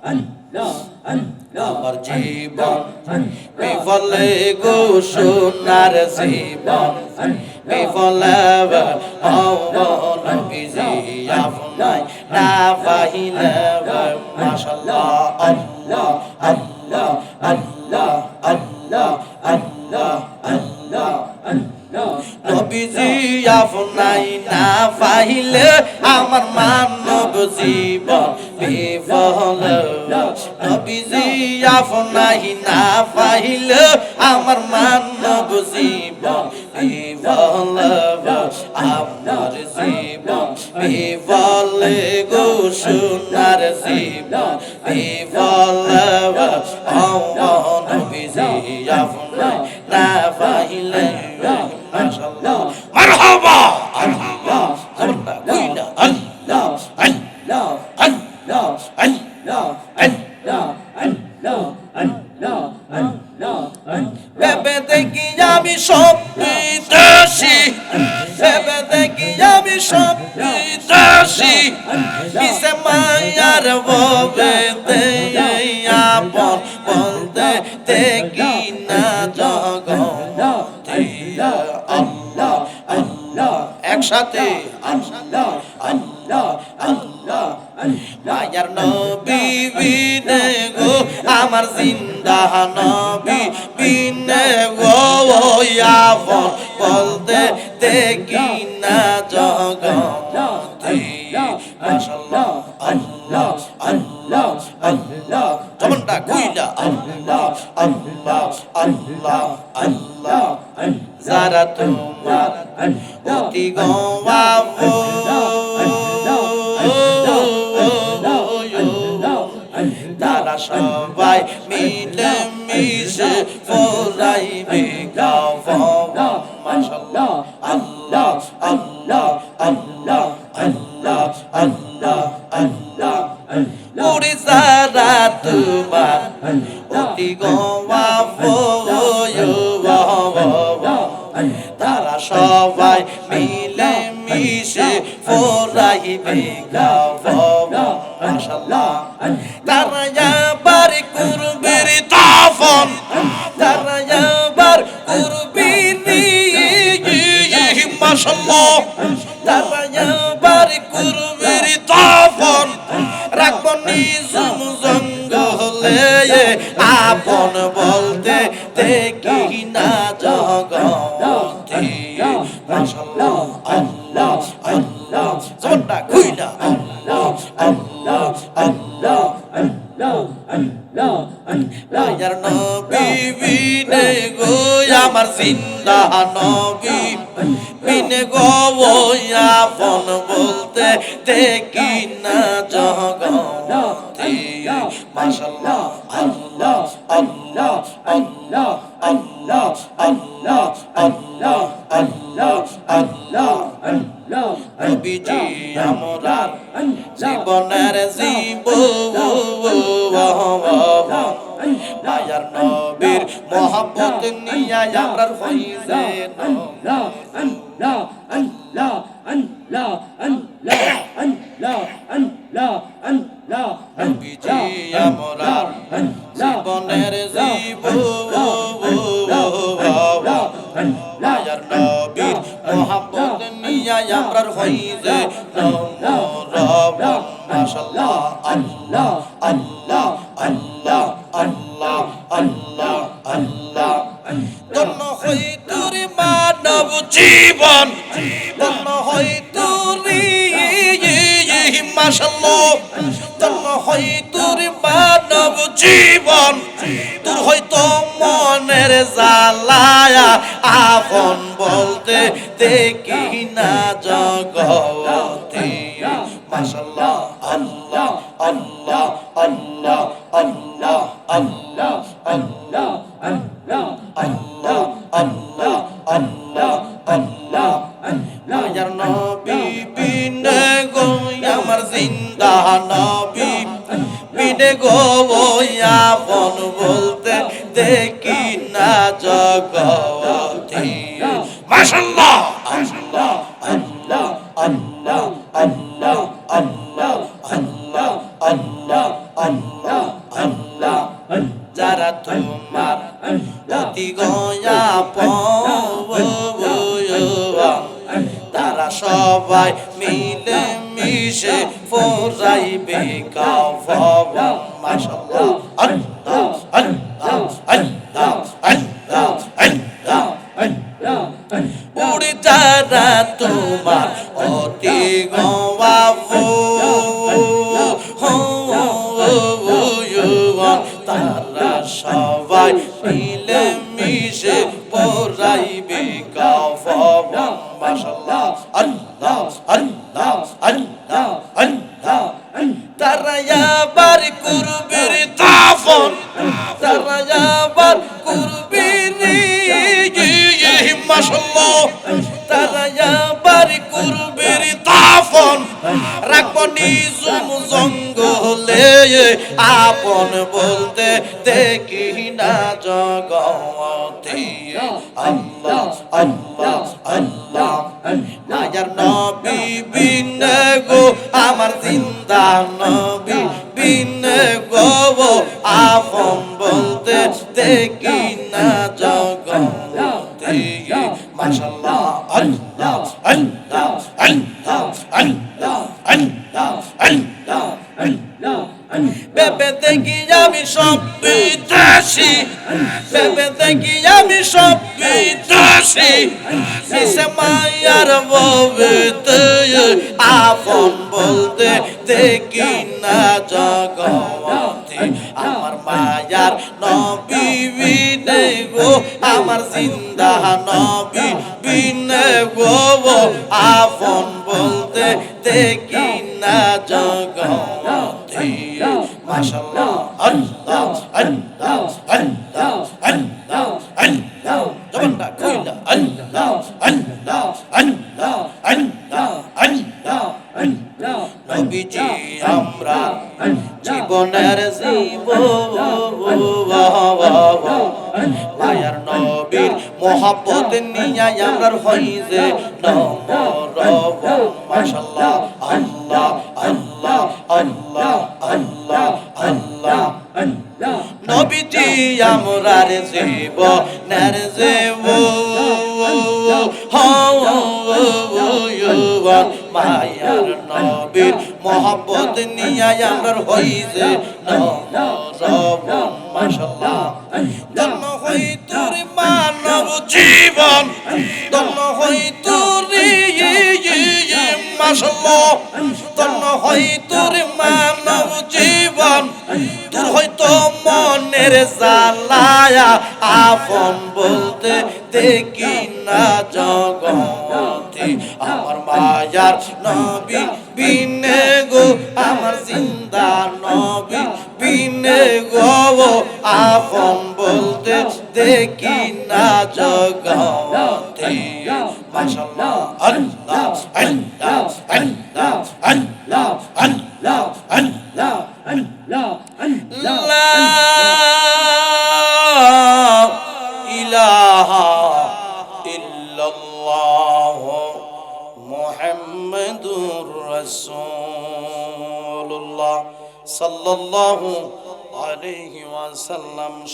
আমার জীবন বিফলে গো সোনার জীবন বিফলে নবীজি আপনায় না পাইলে মাশাআল্লাহ আল্লাহ আল্লাহ আল্লাহ আল্লাহ আল্লাহ আল্লাহ নবীজি আপনায় না পাইলে আমার মানব জীবন বিফল নবীজি আপনায় না পাইলে আমার মানব জীবন বিফল আপনার জীবন বিফল গো সোনার জীবন বিফল নবীজি আপনায় না পাইলে মাশাআল্লাহ মারহাবা আল্লাহ জবরদস্ত কইলা আল্লাহ আল্লাহ আল্লাহ আল্লাহ আল্লাহ আল্লাহ আল্লাহ আল্লাহ বেবে দেখি আমি সব বিদেশি বেবে দেখি আমি সব বিদেশি কিসে মায়ার ববে আপন বলতে দেখি না জগতে আল্লাহ আল্লাহ একসাথে আল্লাহ আল্লাহ আল্লাহ মায়ার নবী বিনে গো আমার জিন্দা নবী বিনে গো আপন বলতে দেখি না জগতে মাশাআল্লাহ আল্লাহ আল্লাহ আল্লাহ জমনটা কইলা আল্লাহ আল্লাহ আল্লাহ আল্লাহ যারা তোমার অতি গওয়াবো তারা সবাই মিলে মিশে ফরাইবে গাওয়া মাশাআল্লাহ আল্লাহ আল্লাহ আল্লাহ আল্লাহ আল্লাহ আল্লাহ ওরে যারা তোমার অতি গওয়াবো তারা সবাই মিলে মিশে ফরাইবে গাওয়া মাশাআল্লাহ তারা আবার করবে দাফন তারা আবার করবে মাশাআল্লাহ তারা আবার করবে দাফন রাখব নিজম জঙ্গলে আপন বলতে দেখি না জগতে মাশাআল্লাহ আল্লাহ আল্লাহ জোরটা কইলা আল্লাহ আল্লাহ আল্লাহ আল্লাহ আল্লাহ আল্লাহ নবী বিনে গো আমার জিন্দা নবী বিনে গো আপন বলতে দেখি না জগতে মাশাআল্লাহ আল্লাহ আল্লাহ আল্লাহ আল্লাহ আল্লাহ আল্লাহ আল্লাহ আল্লাহ আল্লাহ নবীজি আমরার জীবনের জীবন মায়ার নবীর মহব্বত নিয়া আমরার হইছে আল্লাহ আল্লাহ আল্লাহ আল্লাহ আল্লাহ আল্লাহ আল্লাহ আল্লাহ নবীজি আমরার জীবনের জীবন মায়ার নবীর মহব্বত নিয়া আমরার হইছে মাশাআল্লাহ আল্লাহ আল্লাহ আল্লাহ আল্লাহ আল্লাহ আল্লাহ ধন্য হই তোর মানব জীবন ধন্য হই তোর মাশাআল্লাহ ধন্য হই তোর মানব জীবন তোর হয়তো মনের জ্বালায়া আপন বলতে দেখি না জগতে মাশাআল্লাহ আল্লাহ আল্লাহ আল্লাহ আল্লাহ আল্লাহ আল্লাহ আল্লাহ আল্লাহ আল্লাহ আল্লাহ আল্লাহ মায়ার নবী বিনে গো আমার জিন্দা নবী বিনে গো আপন বলতে দেখি না জগতে মাশাআল্লাহ আল্লাহ আল্লাহ আল্লাহ আল্লাহ আল্লাহ আল্লাহ আল্লাহ আল্লাহ তারা তোমার অতি গোয়াপন তারা সবাই মিলে মিশে ফোরাইবে কাফন মাশাআল্লাহ আল্লাহ আল্লাহ আল্লাহ আল্লাহ আল্লাহ উড়ি তারা তোমার অতি গোয়াপন তারা সবাই মিলে মিশে পড়াইবে কাফন মাশাআল্লাহ আল্লাহ আল্লাহ আল্লাহ আল্লাহ তারা আবার করবে দাফন তারা আবার করবে মাশাআল্লাহ তারা আবার করবে দাফন রাখবো নিজুম জঙ্গলে আপন বলতে দেখি না জগতে আল্লাহ আল্লাহ আল্লাহ মায়ার নবী বিন গো আমার জিন্দা নবী বিন গো আপন বলতে দেখি না জগতে মাশাআল্লাহ আল্লাহ আল্লাহ আল্লাহ আল্লাহ আল্লাহ আল্লাহ আল্লাহ বেবে দেখি আমি সব বিদেশি বেবে দেখি আমি সব বিদেশি মিশে মায়ার বলতে আপন বলতে দেখি না জগতে আমার মায়ার নবী বিনে গো আমার জিন্দা নবী বিনে গো আপন বলতে দেখি না জগতে মাশাআল্লাহ আল্লাহ আল্লাহ আল্লাহ আল্লাহ আল্লাহ জবানটা কইলা আল্লাহ আল্লাহ আল্লাহ আল্লাহ আল্লাহ আল্লাহ নবীজি আমরা জীবনের মায়ার নবীর মোহাব্বত নিয়ে আমরা হইছে নমরব মাশাআল্লাহ আল্লাহ আল্লাহ আল্লাহ আল্লাহ আল্লাহ আল্লাহ নবীজি আমরা রে জীবনের মায়ার নবীর মোহাব্বত নিয়ে আমরা হইছে নমরব মাশাআল্লাহ ধন্য হই তোর মানব জীবন ধন্য হই তোর মাশাআল্লাহ ধন্য হই তোর মানব জীবন তোর হয়তো মনের জ্বালায়া আপন বলতে দেখি না জগতে আমার মায়ার নবী বিনে গো আমার জিন্দা নবী বিনে গো আপন বলতে দেখি না জগতে মাশাআল্লাহ আল্লাহ আল্লাহ আল্লাহ আল্লাহ আল্লাহ আল্লাহ আল্লাহ লা ইলাহা ইল্লাল্লাহ মুহাম্মাদুর রাসূলুল্লাহ সাল্লাল্লাহু আলাইহি ওয়াসাল্লাম।